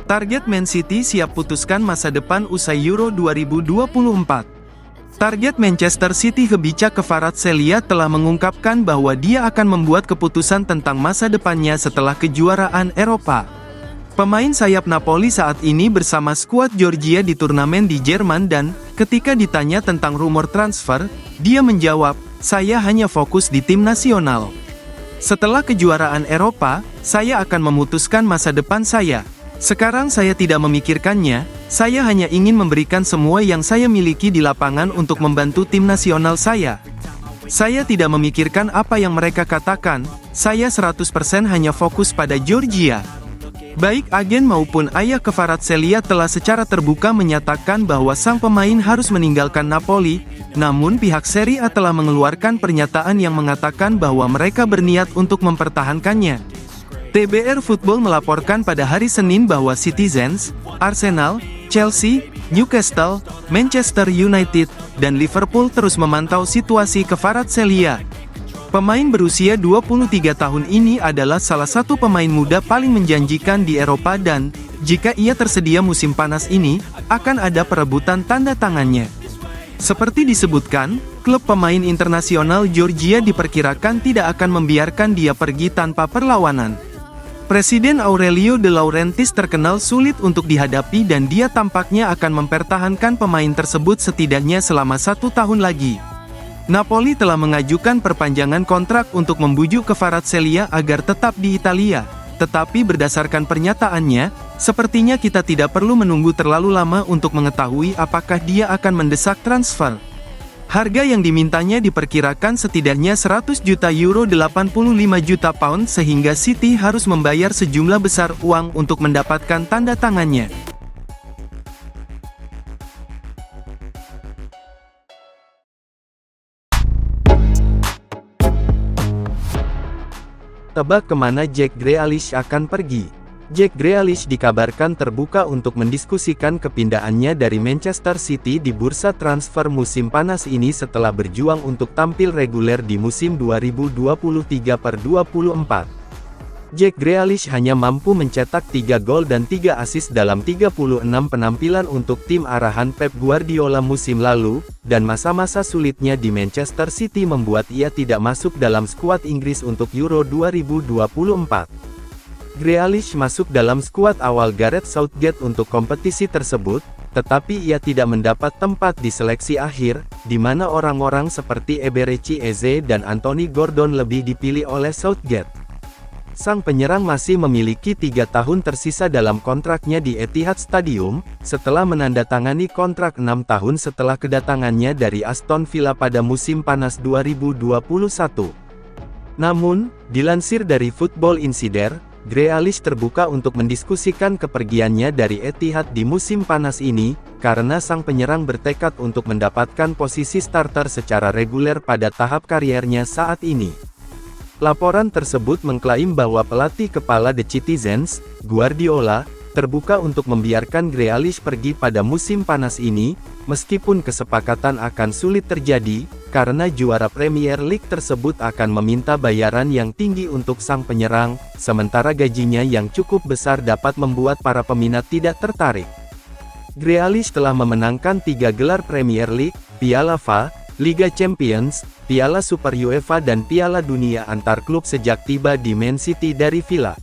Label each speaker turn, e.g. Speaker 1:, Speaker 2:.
Speaker 1: Target Man City siap putuskan masa depan usai Euro 2024. Target Manchester City Kebica Kvaratskhelia telah mengungkapkan bahwa dia akan membuat keputusan tentang masa depannya setelah kejuaraan Eropa. Pemain sayap Napoli saat ini bersama skuad Georgia di turnamen di Jerman dan, ketika ditanya tentang rumor transfer, dia menjawab, "Saya hanya fokus di tim nasional. Setelah kejuaraan Eropa, saya akan memutuskan masa depan saya. Sekarang saya tidak memikirkannya, saya hanya ingin memberikan semua yang saya miliki di lapangan untuk membantu tim nasional saya. Saya tidak memikirkan apa yang mereka katakan, saya 100% hanya fokus pada Georgia." Baik agen maupun ayah Kvaratskhelia telah secara terbuka menyatakan bahwa sang pemain harus meninggalkan Napoli, namun pihak Serie A telah mengeluarkan pernyataan yang mengatakan bahwa mereka berniat untuk mempertahankannya. TBR Football melaporkan pada hari Senin bahwa Citizens, Arsenal, Chelsea, Newcastle, Manchester United, dan Liverpool terus memantau situasi Kvaratskhelia. Pemain berusia 23 tahun ini adalah salah satu pemain muda paling menjanjikan di Eropa dan, jika ia tersedia musim panas ini, akan ada perebutan tanda tangannya. Seperti disebutkan, klub pemain internasional Georgia diperkirakan tidak akan membiarkan dia pergi tanpa perlawanan. Presiden Aurelio De Laurentiis terkenal sulit untuk dihadapi dan dia tampaknya akan mempertahankan pemain tersebut setidaknya selama 1 tahun lagi. Napoli telah mengajukan perpanjangan kontrak untuk membujuk Kvaratskhelia agar tetap di Italia, tetapi berdasarkan pernyataannya, sepertinya kita tidak perlu menunggu terlalu lama untuk mengetahui apakah dia akan mendesak transfer. Harga yang dimintanya diperkirakan setidaknya 100 juta euro 85 juta pound sehingga City harus membayar sejumlah besar uang untuk mendapatkan tanda tangannya. Tebak kemana Jack Grealish akan pergi? Jack Grealish dikabarkan terbuka untuk mendiskusikan kepindahannya dari Manchester City di bursa transfer musim panas ini setelah berjuang untuk tampil reguler di musim 2023/24. Jack Grealish hanya mampu mencetak 3 gol dan 3 assist dalam 36 penampilan untuk tim arahan Pep Guardiola musim lalu, dan masa-masa sulitnya di Manchester City membuat ia tidak masuk dalam skuad Inggris untuk Euro 2024. Grealish masuk dalam skuad awal Gareth Southgate untuk kompetisi tersebut, tetapi ia tidak mendapat tempat di seleksi akhir, di mana orang-orang seperti Eberechi Eze dan Anthony Gordon lebih dipilih oleh Southgate. Sang penyerang masih memiliki 3 tahun tersisa dalam kontraknya di Etihad Stadium, setelah menandatangani kontrak 6 tahun setelah kedatangannya dari Aston Villa pada musim panas 2021. Namun, dilansir dari Football Insider, Grealish terbuka untuk mendiskusikan kepergiannya dari Etihad di musim panas ini, karena sang penyerang bertekad untuk mendapatkan posisi starter secara reguler pada tahap kariernya saat ini. Laporan tersebut mengklaim bahwa pelatih kepala The Citizens, Guardiola, terbuka untuk membiarkan Grealish pergi pada musim panas ini, meskipun kesepakatan akan sulit terjadi, karena juara Premier League tersebut akan meminta bayaran yang tinggi untuk sang penyerang, sementara gajinya yang cukup besar dapat membuat para peminat tidak tertarik. Grealish telah memenangkan 3 gelar Premier League, Piala FA, Liga Champions, Piala Super UEFA dan Piala Dunia antar klub sejak tiba di Man City dari Villa.